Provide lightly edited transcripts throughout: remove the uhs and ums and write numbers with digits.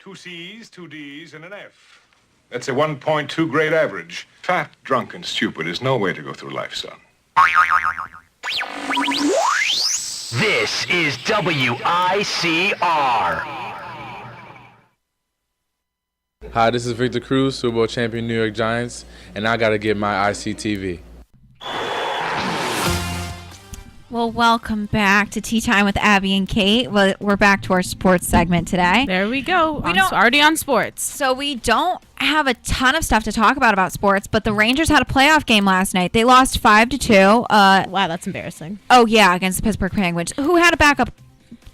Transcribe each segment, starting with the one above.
Two C's, two D's, and an F. That's a 1.2 grade average. Fat, drunk, and stupid is no way to go through life, son. This is WICR. Hi, this is Victor Cruz, Super Bowl champion New York Giants, and I got to get my ICTV. Well, welcome back to Tea Time with Abby and Kate. We're back to our sports segment today. There we go. Already on sports. So we don't have a ton of stuff to talk about sports, but the Rangers had a playoff game last night. They lost 5-2. Wow, that's embarrassing. Oh, yeah, against the Pittsburgh Penguins, who had a backup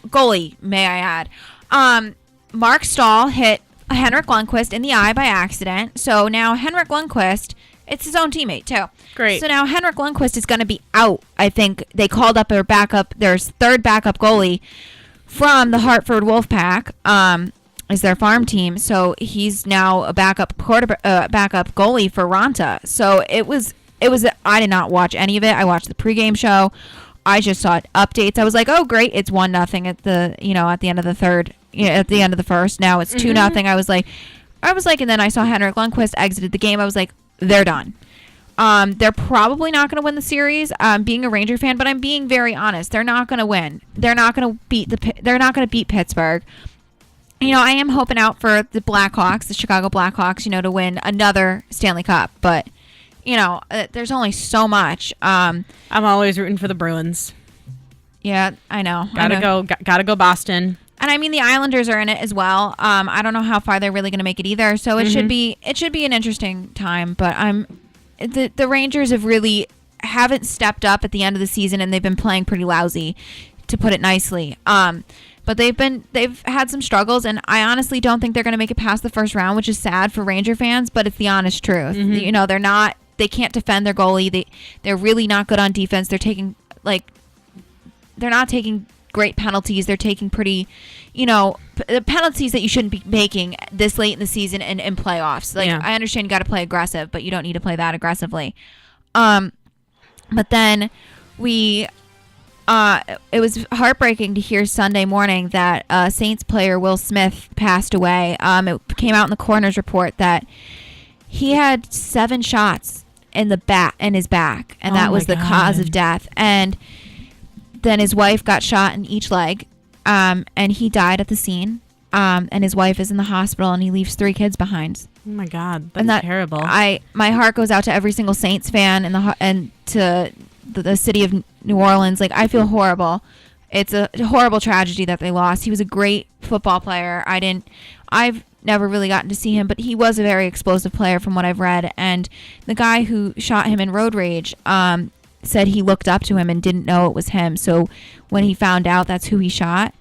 goalie, may I add. Mark Stahl hit Henrik Lundqvist in the eye by accident. So now Henrik Lundqvist, it's his own teammate, too. Great. So now Henrik Lundqvist is going to be out. I think they called up their third backup goalie from the Hartford Wolfpack, is their farm team. So he's now a backup goalie for Ranta. So it was. I did not watch any of it. I watched the pregame show. I just saw updates. I was like, oh great, it's 1-0 at the end of the third, at the end of the first. Now it's 2-0. I was like, and then I saw Henrik Lundqvist exited the game. I was like, they're done. They're probably not going to win the series. Being a Ranger fan, but I'm being very honest. They're not going to win. They're not going to beat Pittsburgh. I am hoping out for the Blackhawks, the Chicago Blackhawks, to win another Stanley Cup. But there's only so much. I'm always rooting for the Bruins. Yeah, I know. Gotta go Boston. And I mean, the Islanders are in it as well. I don't know how far they're really going to make it either. So it should be an interesting time. But the Rangers haven't stepped up at the end of the season, and they've been playing pretty lousy, to put it nicely. But they've had some struggles, and I honestly don't think they're going to make it past the first round, which is sad for Ranger fans, but it's the honest truth. They can't defend their goalie. They're really not good on defense. They're not taking great penalties. They're taking pretty, penalties that you shouldn't be making this late in the season and in playoffs. I understand you got to play aggressive, but you don't need to play that aggressively. But then it was heartbreaking to hear Sunday morning that Saints player Will Smith passed away. It came out in the coroner's report that he had 7 shots in his back, and that was the cause of death. And then his wife got shot in each leg, and he died at the scene. And his wife is in the hospital, and he leaves 3 kids behind. Oh my God, that's terrible. My heart goes out to every single Saints fan and to the city of New Orleans. I feel horrible. It's a horrible tragedy that they lost. He was a great football player. I've never really gotten to see him, but he was a very explosive player from what I've read. And the guy who shot him in road rage, said he looked up to him and didn't know it was him. So when he found out that's who he shot,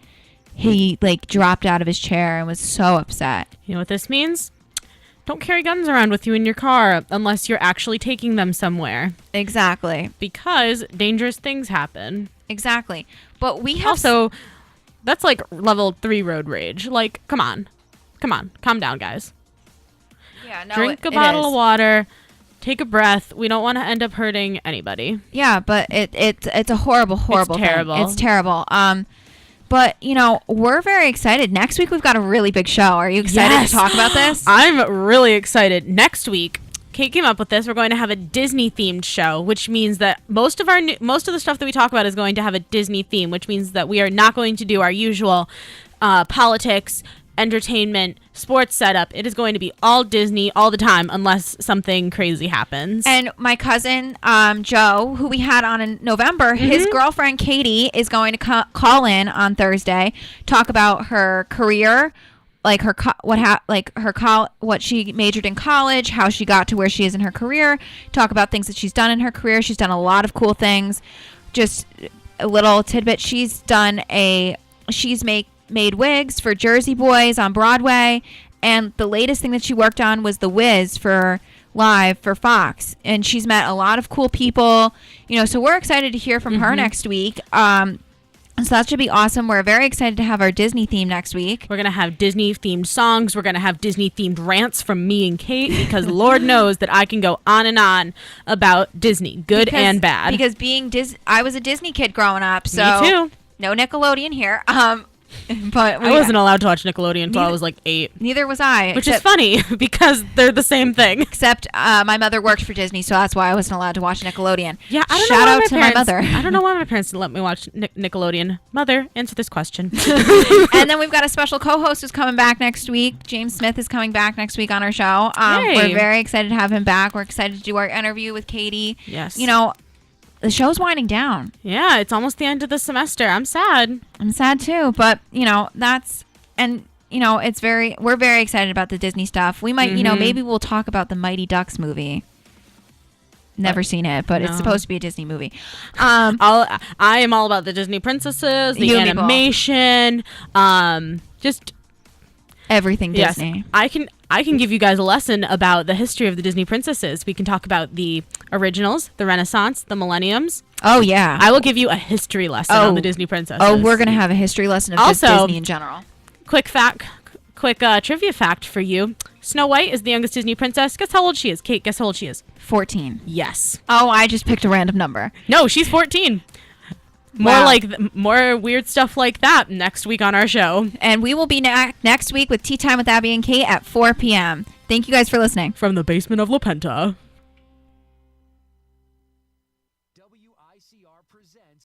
he dropped out of his chair and was so upset. You know what this means? Don't carry guns around with you in your car unless you're actually taking them somewhere. Exactly. Because dangerous things happen. Exactly. But we have also, that's level 3 road rage. Come on. Calm down, guys. Yeah, no, Drink a bottle of water. Take a breath. We don't want to end up hurting anybody. Yeah, but it's a horrible it's terrible. thing. It's terrible. But we're very excited. Next week we've got a really big show. Are you excited to talk about this? I'm really excited. Next week, Kate came up with this. We're going to have a Disney themed show, which means that most of the stuff that we talk about is going to have a Disney theme, which means that we are not going to do our usual politics, entertainment, sports setup. It is going to be all Disney all the time unless something crazy happens. And my cousin Joe, who we had on in November, his girlfriend Katie is going to call in on Thursday, talk about her career, what she majored in college, how she got to where she is in her career, talk about things that she's done in her career. She's done a lot of cool things. Just a little tidbit, she's made wigs for Jersey Boys on Broadway, and the latest thing that she worked on was The Wiz for live for Fox, and she's met a lot of cool people, so we're excited to hear from her next week. So that should be awesome. We're very excited to have our Disney theme next week. We're going to have Disney themed songs. We're going to have Disney themed rants from me and Kate, because Lord knows that I can go on and on about Disney, good and bad. Because I was a Disney kid growing up, so me too. No Nickelodeon here. But I wasn't allowed to watch Nickelodeon until I was like 8, Neither was I. which is funny because they're the same thing. Except my mother worked for Disney, so that's why I wasn't allowed to watch Nickelodeon. Yeah, I don't Shout know why out my to parents, my mother. I don't know why my parents didn't let me watch Nickelodeon. Mother, answer this question. And then we've got a special co-host who's coming back next week. James Smith is coming back next week on our show. Yay. We're very excited to have him back. We're excited to do our interview with Katie. Yes. You know, the show's winding down. Yeah, it's almost the end of the semester. I'm sad. I'm sad too, but you know, we're very excited about the Disney stuff. We might, maybe we'll talk about the Mighty Ducks movie. Never seen it, but it's No. supposed to be a Disney movie. I am all about the Disney princesses, the You and me both. animation, just Everything yes. Disney. I can give you guys a lesson about the history of the Disney princesses. We can talk about the originals, the Renaissance, the Millenniums. Oh yeah. I will give you a history lesson on the Disney princesses. Oh, we're gonna have a history lesson of just Also- Disney in general. quick trivia fact for you. Snow White is the youngest Disney princess. Guess how old she is? Kate, guess how old she is? 14. Yes. Oh, I just picked a random number. No, she's 14. Wow. More weird stuff like that next week on our show. And we will be next week with Tea Time with Abby and Kate at 4 p.m. Thank you guys for listening. From the basement of La Penta.